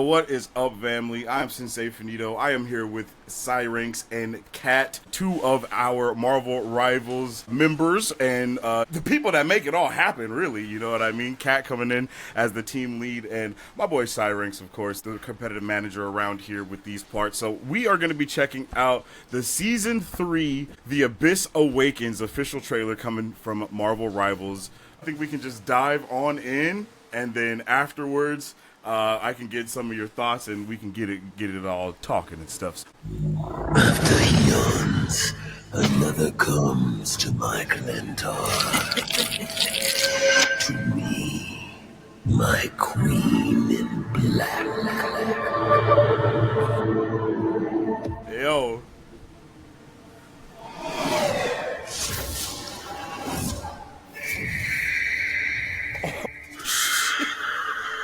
what is up, family? I'm Sensei Faneto. I am here with Syranx and Kat, two of our Marvel Rivals members, and the people that make it all happen, really, you know what I mean? Kat coming in as the team lead, and my boy Syranx, of course, the competitive manager around here with these parts. So we are going to be checking out the Season 3, The Abyss Awakens official trailer coming from Marvel Rivals. I think we can just dive on in, and then afterwards, I can get some of your thoughts, and we can get it all talking and stuff. After he yawns, another comes to my Clentar. To me, my queen in black. Yo.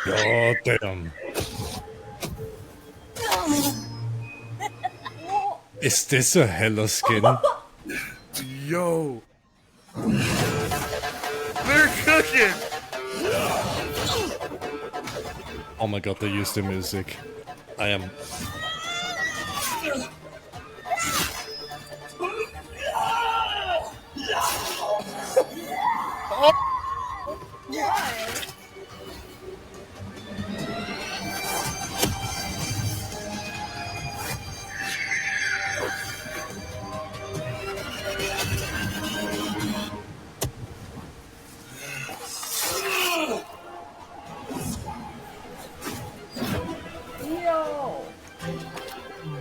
God damn. Is this a Hela skin? Yo. They're cooking. Oh my god, they used the music. I am...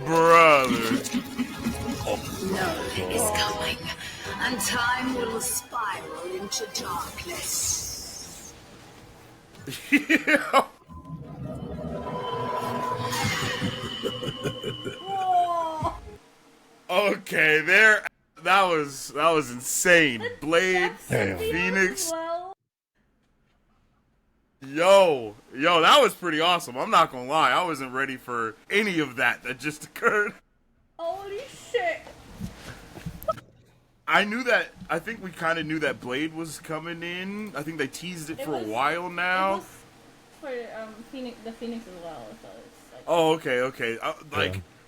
Brother. No is coming, and time will spiral into darkness. Yeah. Okay, there. That was insane. Blade, Phoenix. Yo, that was pretty awesome. I'm not gonna lie, I wasn't ready for any of that just occurred. Holy shit! I knew that. I think we kind of knew that Blade was coming in. I think they teased it for a while now. It was for Phoenix, the Phoenix as well. So it's like, oh, okay.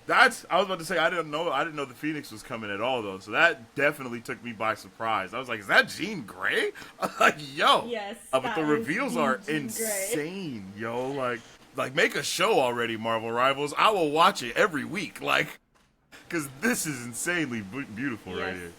That's. I was about to say I didn't know the Phoenix was coming at all though. So that definitely took me by surprise. I was like, is that Jean Grey? I'm like, yo. yes. But the reveals are insane, yo. Like make a show already, Marvel Rivals. I will watch it every week, because this is insanely beautiful right here.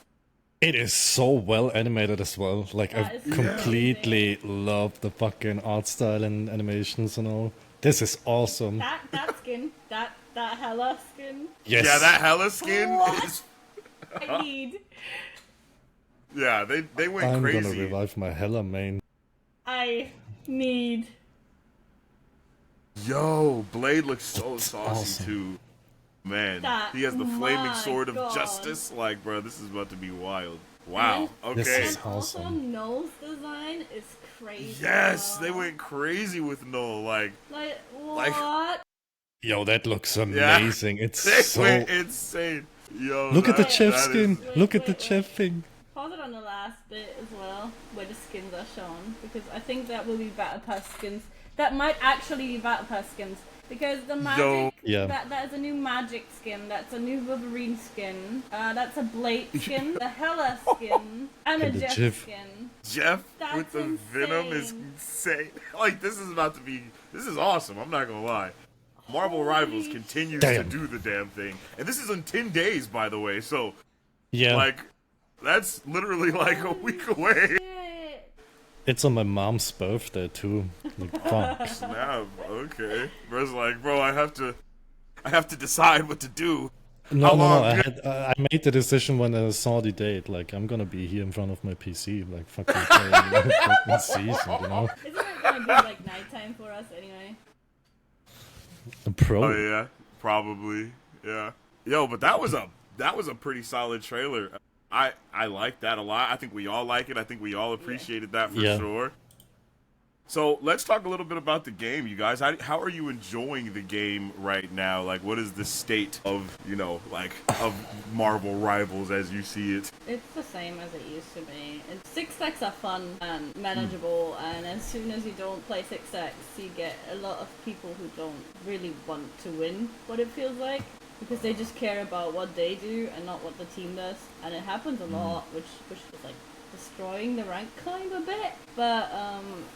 It is so well animated as well. Like, I completely love the fucking art style and animations and all. This is awesome. That skin, that Hela skin. Yes. Yeah, that Hela skin is... I need. Yeah, they went crazy. I'm gonna revive my Hela main. I need. Yo, Blade looks so saucy awesome. too. Man, he has the flaming sword of justice. Like, bro, this is about to be wild. Wow. Okay. This is And also, awesome. Noel's design is crazy. Yes, bro. they went crazy with Noel. Like what? Yo, that looks amazing. Yeah, It's they so... went insane. Yo, Look at the that chef is- skin. Look at the chef thing. Pause it on the last bit as well, where the skins are shown, because I think that will be Battle Pass skins. That might actually be Battle Pass skins, because the magic, that is a new magic skin, that's a new Wolverine skin, that's a Blade skin, the Hela skin, and a the Jeff Jeff. skin. Jeff That's with the Venom is insane. Like, this is awesome. I'm not gonna lie. Marvel Rivals continues to do the damn thing, and this is in 10 days, by the way. So, like, that's literally like a week away. It's on my mom's birthday too. Like, fuck. Snap. Okay. Bro's like, bro, I have to decide what to do. No. I made the decision when I saw the date. Like, I'm gonna be here in front of my PC, like fucking playing fucking season, you know. Isn't it gonna be like nighttime for us anyway? Pro. Oh yeah, probably. Yeah. Yo, but that was a pretty solid trailer. I like that a lot. I think we all like it. I think we all appreciated that for sure. So let's talk a little bit about the game, you guys. How are you enjoying the game right now? Like, what is the state of, of Marvel Rivals as you see it? It's the same as it used to be. 6x are fun and manageable, and as soon as you don't play 6x, you get a lot of people who don't really want to win, what it feels like, because they just care about what they do and not what the team does, and it happens a lot, which is like destroying the rank climb a bit. But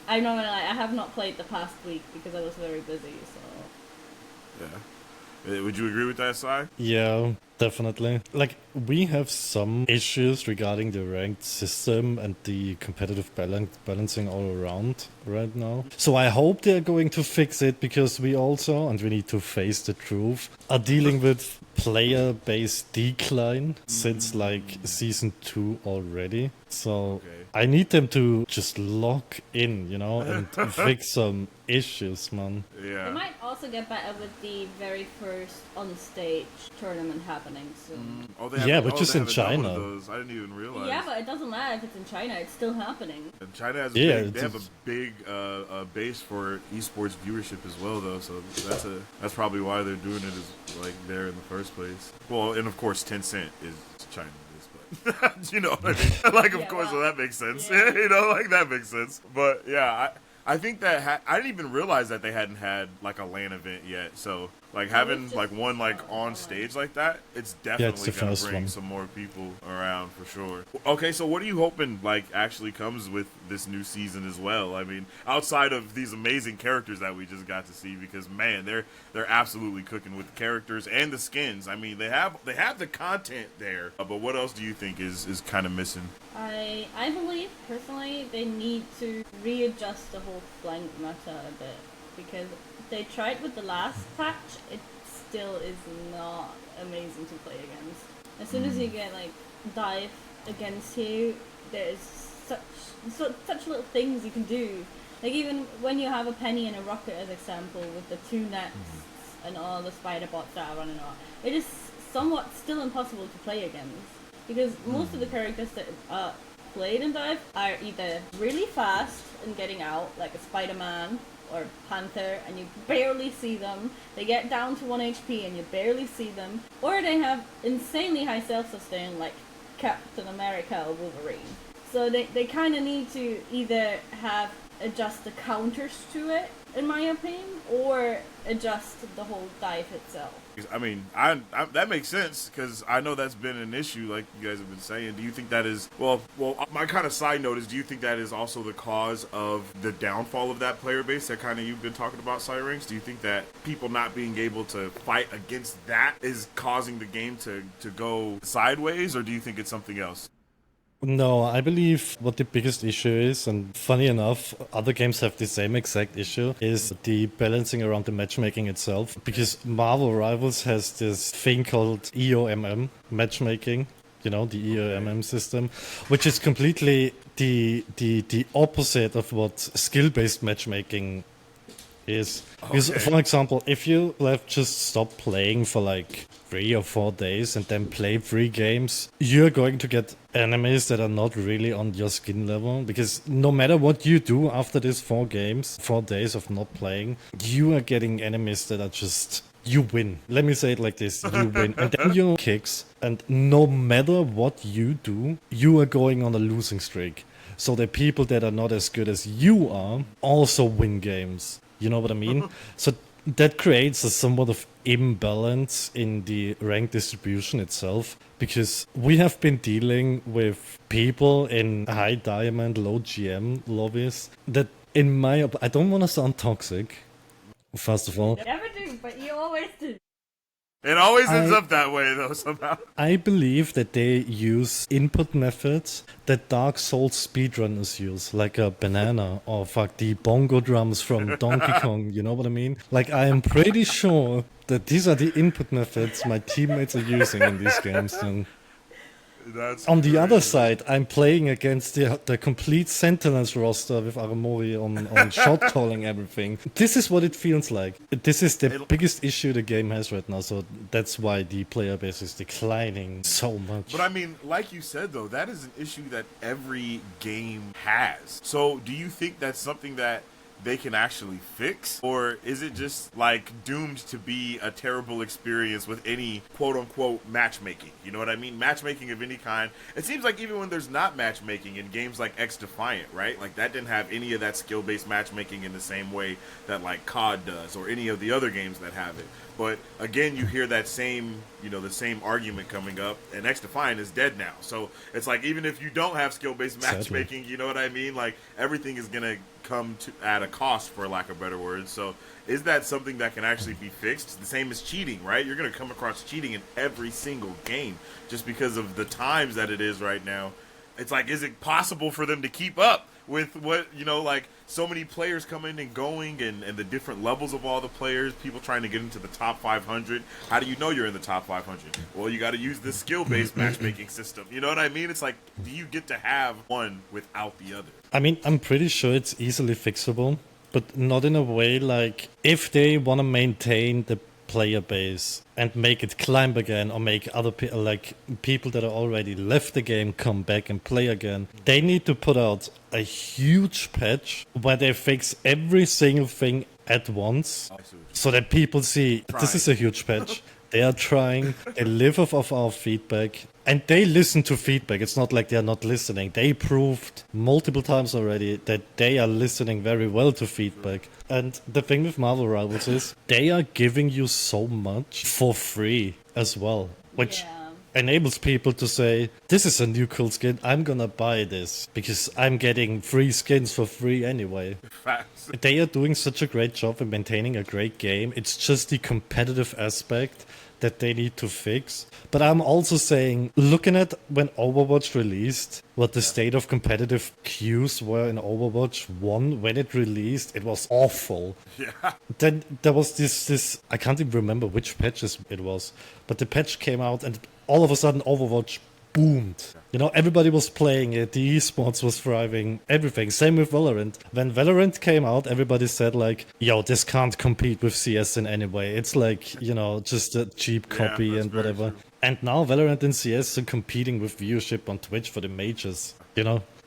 I'm not gonna lie, I have not played the past week because I was very busy, so Yeah. Would you agree with that, Sai? Yeah, definitely. Like, we have some issues regarding the ranked system and the competitive balancing all around right now. So I hope they're going to fix it, because we also, and we need to face the truth, are dealing with player-based decline since like season 2 already. So I need them to just lock in, and fix some issues, man. Yeah. they might also get better with the very first on-stage tournament happening soon. But just in China. Those. I didn't even realize. Yeah, but it doesn't matter if it's in China; it's still happening. And China has they have a big base for esports viewership as well, though. So that's probably why they're doing it is there in the first place. Well, and of course Tencent is China. But you know what I mean? Of course, well, that makes sense. Yeah. That makes sense. But yeah, I think that I didn't even realize that they hadn't had a LAN event yet. So having one on stage like that, it's definitely gonna bring some more people around for sure. Okay, so what are you hoping actually comes with this new season as well? I mean, outside of these amazing characters that we just got to see, because man, they're absolutely cooking with the characters and the skins. I mean, they have the content there, but what else do you think is kind of missing? I believe personally they need to readjust the whole flank meta a bit, because they tried with the last patch, it still is not amazing to play against. As soon as you get dive against you, there's such little things you can do. Even when you have a penny and a rocket as example, with the 2 nets and all the spider bots that are running around, it is somewhat still impossible to play against, because most of the characters that are played in dive are either really fast in getting out, like a Spider-Man or Panther, and you barely see them. They get down to 1 HP and you barely see them. Or they have insanely high self-sustain, like Captain America or Wolverine. So they kind of need to either adjust the counters to it, in my opinion, or adjust the whole dive itself. I mean, I that makes sense, because I know that's been an issue, like you guys have been saying. Do you think that is well? My kind of side note is, do you think that is also the cause of the downfall of that player base that kind of you've been talking about, Syranx? Do you think that people not being able to fight against that is causing the game to go sideways, or do you think it's something else? No, I believe what the biggest issue is, and funny enough, other games have the same exact issue, is the balancing around the matchmaking itself. Because Marvel Rivals has this thing called EOMM matchmaking, the EOMM system, which is completely the opposite of what skill-based matchmaking is. Because, for example, if you have just stopped playing for 3 or 4 days and then play 3 games, you're going to get enemies that are not really on your skin level, because no matter what you do after these 4 days of not playing, you are getting enemies that are just, you win. Let me say it like this, you win. And then you kicks, and no matter what you do, you are going on a losing streak. So the people that are not as good as you are also win games. You know what I mean? So that creates a somewhat of imbalance in the rank distribution itself, because we have been dealing with people in high diamond, low GM lobbies that, I don't want to sound toxic, first of all. You never do, but you always do. It always ends up that way, though, somehow. I believe that they use input methods that Dark Souls speedrunners use, like a banana or the bongo drums from Donkey Kong, you know what I mean? I am pretty sure that these are the input methods my teammates are using in these games. And on the other side, I'm playing against the complete Sentinels roster with Aramori on shot calling everything. This is what it feels like. This is the biggest issue the game has right now, so that's why the player base is declining so much. But I mean, like you said, though, that is an issue that every game has. So do you think that's something that they can actually fix? Or is it just like doomed to be a terrible experience with any quote unquote matchmaking? You know what I mean? Matchmaking of any kind. It seems like even when there's not matchmaking in games like X Defiant, right? Like that didn't have any of that skill-based matchmaking in the same way that like COD does or any of the other games that have it. But again, you hear that same, the same argument coming up, and X Defiant is dead now. So it's like even if you don't have skill-based matchmaking, you know what I mean? Like everything is gonna come to at a cost, for lack of better words. So is that something that can actually be fixed? The same as cheating, right? You're gonna come across cheating in every single game just because of the times that it is right now. It's like, is it possible for them to keep up with what, like so many players coming and going and the different levels of all the players, people trying to get into the top 500? How do you know you're in the top 500? Well, you got to use the skill-based matchmaking system. You know what I mean? It's like, do you get to have one without the other? I mean, I'm pretty sure it's easily fixable, but not in a way like if they want to maintain the player base and make it climb again, or make other people that are already left the game come back and play again, they need to put out a huge patch where they fix every single thing at once so that people see this is a huge patch. They are trying, they live off of our feedback, and they listen to feedback. It's not like they're not listening. They proved multiple times already that they are listening very well to feedback. And the thing with Marvel Rivals is they are giving you so much for free as well, which enables people to say, this is a new cool skin, I'm gonna buy this because I'm getting free skins for free anyway. Facts. They are doing such a great job in maintaining a great game. It's just the competitive aspect that they need to fix. But I'm also saying, looking at when Overwatch released, what the state of competitive queues were in Overwatch 1 when it released, it was awful. Yeah. Then there was this I can't even remember which patches it was, but the patch came out and all of a sudden Overwatch boomed. Everybody was playing it, the esports was thriving, everything. Same with Valorant. When Valorant came out, everybody said like, yo, this can't compete with CS in any way. It's like, just a cheap copy and whatever. And now Valorant and CS are competing with viewership on Twitch for the majors.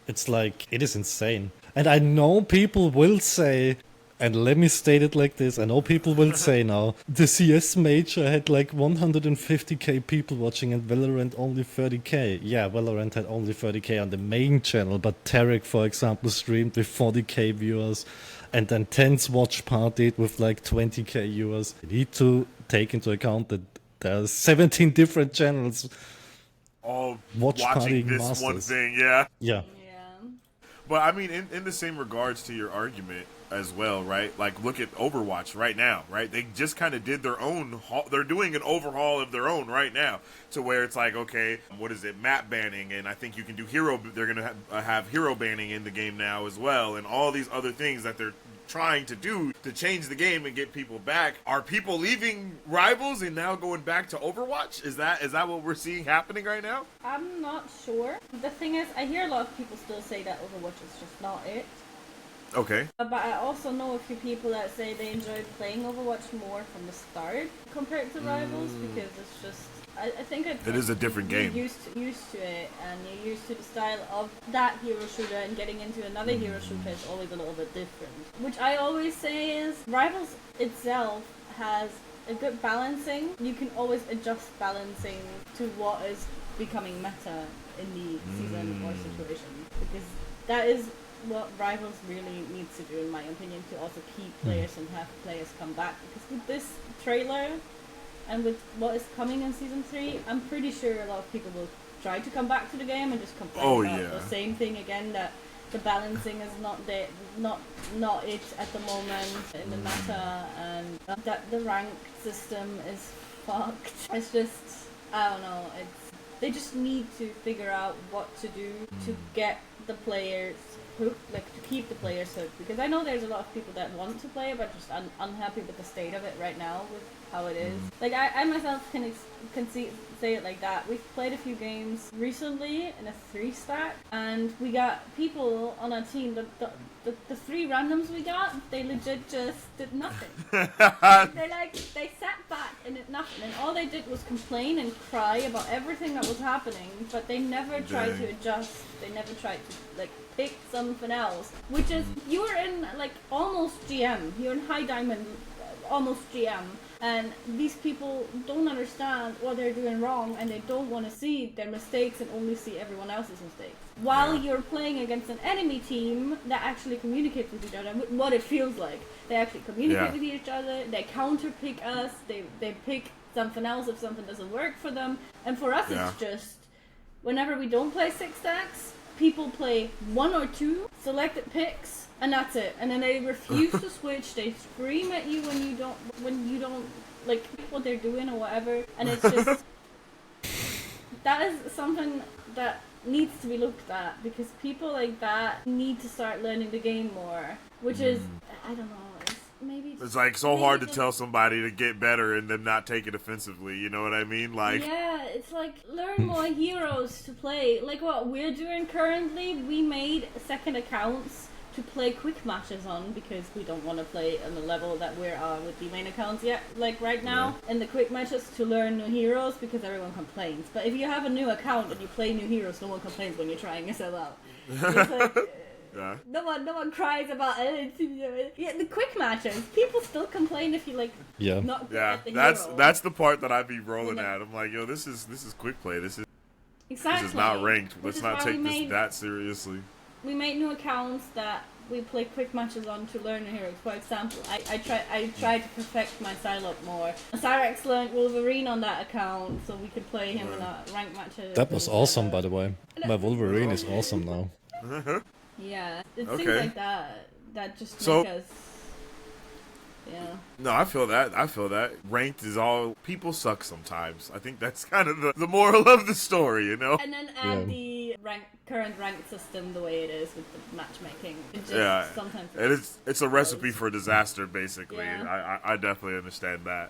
It's like, it is insane. And I know people will say, and let me state it like this, I know people will say now, the CS major had like 150k people watching and Valorant only 30k. Yeah, Valorant had only 30k on the main channel, but Tarek, for example, streamed with 40k viewers, and then Tense watch partied with like 20k viewers. You need to take into account that there are 17 different channels all watching partying this masters. One thing, yeah. But I mean, in the same regards to your argument as well, right? Like, look at Overwatch right now, right? They just kind of did their own, they're doing an overhaul of their own right now, to where it's like, okay, what is it, map banning, and I think you can do they're going to have hero banning in the game now as well, and all these other things that they're trying to do to change the game and get people back. Are people leaving Rivals and now going back to Overwatch? Is that what we're seeing happening right now? I'm not sure. The thing is, I hear a lot of people still say that Overwatch is just not it. Okay. But I also know a few people that say they enjoyed playing Overwatch more from the start compared to Rivals, because it's just, I think it is a different game. You're used to it, and you're used to the style of that hero shooter, and getting into another hero shooter is always a little bit different. Which I always say is, Rivals itself has a good balancing. You can always adjust balancing to what is becoming meta in the season or situation, because that is what Rivals really needs to do, in my opinion, to also keep players and have players come back. Because with this trailer and with what is coming in Season 3, I'm pretty sure a lot of people will try to come back to the game and just complain about the same thing again, that the balancing is not it at the moment in the meta, and that the rank system is fucked. It's just, I don't know, they just need to figure out what to do to get the players hooked, like to keep the players hooked, because I know there's a lot of people that want to play but just unhappy with the state of it right now with how it is. Like I myself can say it like that. We've played a few games recently in a 3-stack, and we got people on our team. The 3 randoms we got, they legit just did nothing. They sat back and did nothing, and all they did was complain and cry about everything that was happening. But they never tried to adjust. They never tried to pick something else. Which is, you were in almost GM. You're in high diamond, almost GM. And these people don't understand what they're doing wrong, and they don't want to see their mistakes and only see everyone else's mistakes. While you're playing against an enemy team that actually communicates with each other, what it feels like. They actually communicate with each other, they counter-pick us, they pick something else if something doesn't work for them. And for us, it's just, whenever we don't play 6 stacks, people play 1 or 2 selected picks, and that's it. And then they refuse to switch. They scream at you when you don't like what they're doing or whatever. And it's just that is something that needs to be looked at, because people like that need to start learning the game more. Which is, I don't know. It's like so hard to tell somebody to get better and then not take it offensively, you know what I mean? Like, yeah, it's like, learn more heroes to play. Like what we're doing currently, we made second accounts to play quick matches on, because we don't want to play on the level that we're on with the main accounts yet. Like right now, in the quick matches to learn new heroes, because everyone complains. But if you have a new account and you play new heroes, no one complains when you're trying to sell out. It's like, yeah. No one cries about it. Yeah, the quick matches, people still complain if you not good at the hero. That's the part that I'd be rolling at. I'm like, yo, this is quick play. This is not ranked. Let's not take this that seriously. We made new accounts that we play quick matches on to learn the heroes. For example, I tried to perfect my Psylocke more. Syranx learned Wolverine on that account, so we could play him in a ranked matches. That was awesome, by the way. My Wolverine is awesome now. Yeah, it's things like that just make us. Yeah. No, I feel that. Ranked is all, people suck sometimes. I think that's kind of the moral of the story, you know? And then add the current ranked system the way it is with the matchmaking. It just sometimes it's a recipe for disaster, basically. Yeah. I definitely understand that.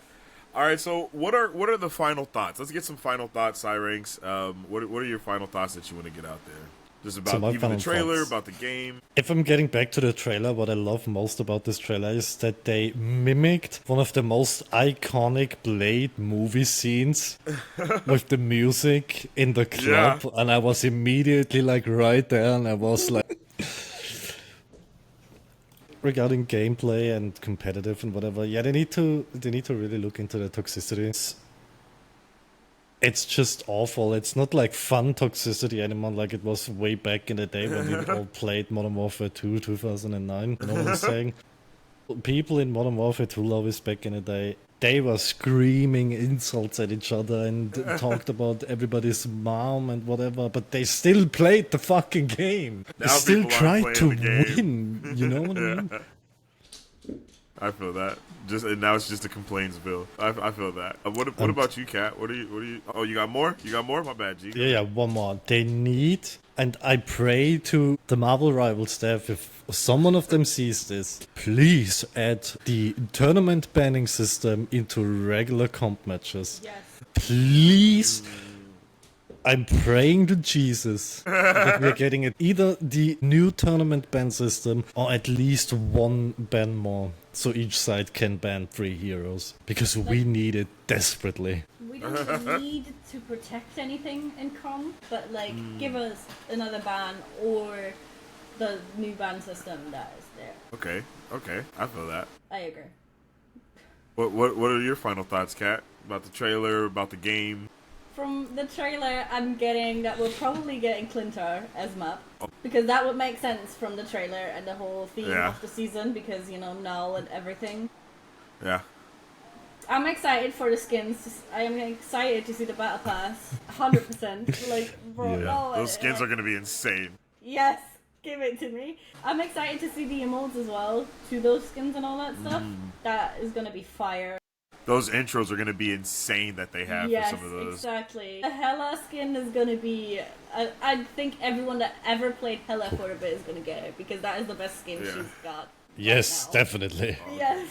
All right, so what are the final thoughts? Let's get some final thoughts, Syranx. What are your final thoughts that you want to get out there? Just about even the trailer, about the game. If I'm getting back to the trailer, what I love most about this trailer is that they mimicked one of the most iconic Blade movie scenes with the music in the club, and I was immediately right there, and I was like, regarding gameplay and competitive and whatever, they need to really look into the toxicity. It's just awful. It's not like fun toxicity anymore like it was way back in the day when we all played Modern Warfare 2 2009. You know what I'm saying? People in Modern Warfare 2 lobbies back in the day, they were screaming insults at each other and talked about everybody's mom and whatever, but they still played the fucking game. They still tried to win. You know what I mean? I feel that. And now it's just a complaintsville. I feel that. What about you, Kat? What are you? Oh, you got more? You got more? My bad, G. Yeah, one more. They need, and I pray to the Marvel Rival staff, if someone of them sees this, please add the tournament banning system into regular comp matches. Yes. Please. I'm praying to Jesus that we're getting it. Either the new tournament ban system or at least one ban more. So each side can ban 3 heroes. Because we need it desperately. We don't need to protect anything in comp, but give us another ban or the new ban system that is there. Okay. I feel that. I agree. What are your final thoughts, Kat? About the trailer, about the game? From the trailer, I'm getting that we're probably getting Clintar as map. Because that would make sense from the trailer and the whole theme of the season, because, Null and everything. Yeah. I'm excited for the skins. I am excited to see the Battle Pass. 100%. Those skins are going to be insane. Yes, give it to me. I'm excited to see the emotes as well, to those skins and all that stuff. That is going to be fire. Those intros are going to be insane that they have for some of those. Yes, exactly. The Hela skin is going to be... I think everyone that ever played Hela for a bit is going to get it, because that is the best skin she's got. Yes, definitely. Yes.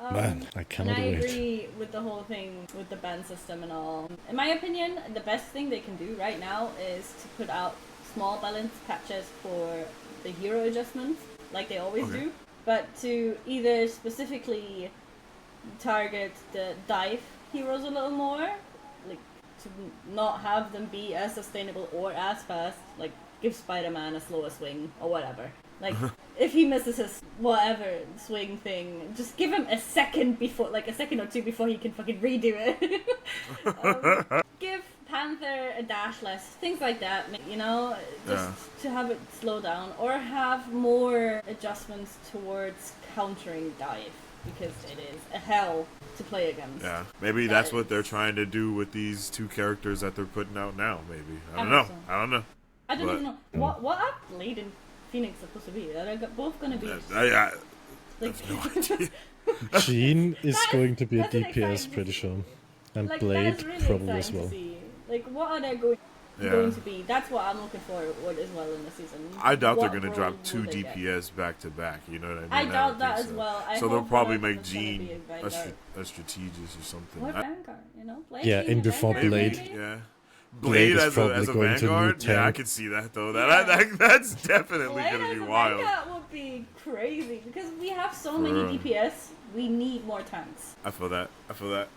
Man, I cannot and I wait. agree with the whole thing with the ban system and all. In my opinion, the best thing they can do right now is to put out small balance patches for the hero adjustments, like they always do, but to either specifically target the dive heroes a little more, like to not have them be as sustainable or as fast, like give Spider-Man a slower swing or whatever. Like, if he misses his whatever swing thing, just give him a second before, like a second or two before he can fucking redo it. Give Panther a dash less, things like that, you know, just to have it slow down, or have more adjustments towards countering dive, because it is a hell to play against. Yeah, maybe that's what they're trying to do with these two characters that they're putting out now, maybe. I don't know. I don't even know. What are Blade and Phoenix supposed to be? Are they both going to be... I like, have no idea. Jean is going to be a that's an DPS, exciting pretty to sure. And like, Blade that is really probably as exciting well. to see. Like, what are they going to be? That's what I'm looking forward as well in the season. I doubt they're What going to role drop 2 will they get? DPS back to back, you know what I mean? I doubt don't that think as so. well. I So they'll hope probably one of make them's gonna be Jean a Vanguard. a strategist or something. Or Vanguard, you know? Blade Yeah, being in a before Vanguard, Blade. maybe? Yeah. Blade Blade is as probably a going to Vanguard? new Yeah, I tank. could see that though. Yeah. That's definitely Blade going to as be a wild. Vanguard would be crazy, because we have so many DPS, we need more tanks. I feel that.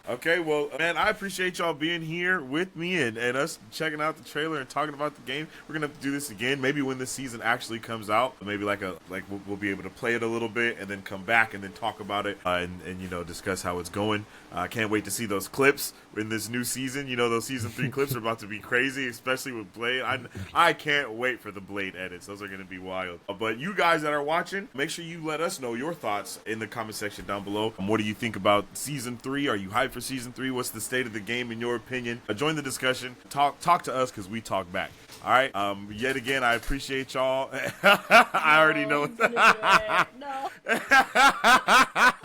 Okay, well, man, I appreciate y'all being here with me and us checking out the trailer and talking about the game. We're gonna have to do this again, maybe when the season actually comes out. Maybe we'll be able to play it a little bit and then come back and then talk about it and you know, discuss how it's going. I can't wait to see those clips in this new season. You know, those season 3 clips are about to be crazy, especially with Blade. I can't wait for the Blade edits. Those are gonna be wild. But you guys that are watching, make sure you let us know your thoughts in the comment section down below. What do you think about season 3? Are you hyped for season 3? What's the state of the game in your opinion? Join the discussion. Talk to us, because we talk back. All right. Yet again, I appreciate y'all. I already know. No.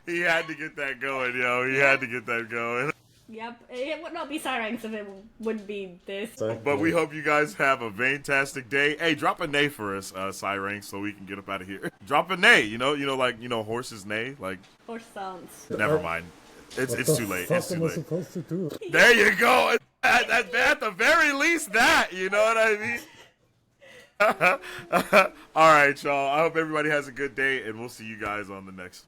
He had to get that going, yo. He had to get that going. Yep, it would not be Syranx if it wouldn't be this. But we hope you guys have a fantastic day. Hey, drop a neigh for us, Syranx, so we can get up out of here. Drop a neigh, you know, horses neigh, like. Horse sounds. Never mind. It's too late. It's too late. Supposed to do? There you go. At the very least, that, you know what I mean? All right, y'all. I hope everybody has a good day, and we'll see you guys on the next.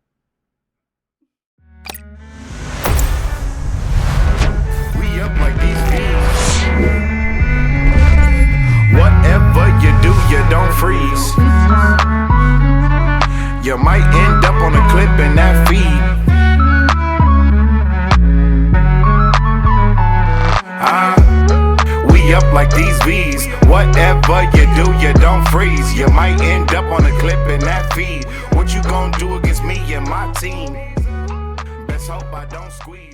We up like these bees. Whatever you do, you don't freeze. You might end up on a clip in that feed. We up like these bees. Whatever you do, you don't freeze. You might end up on a clip in that feed. What you gonna do against me and my team? Best hope I don't squeeze.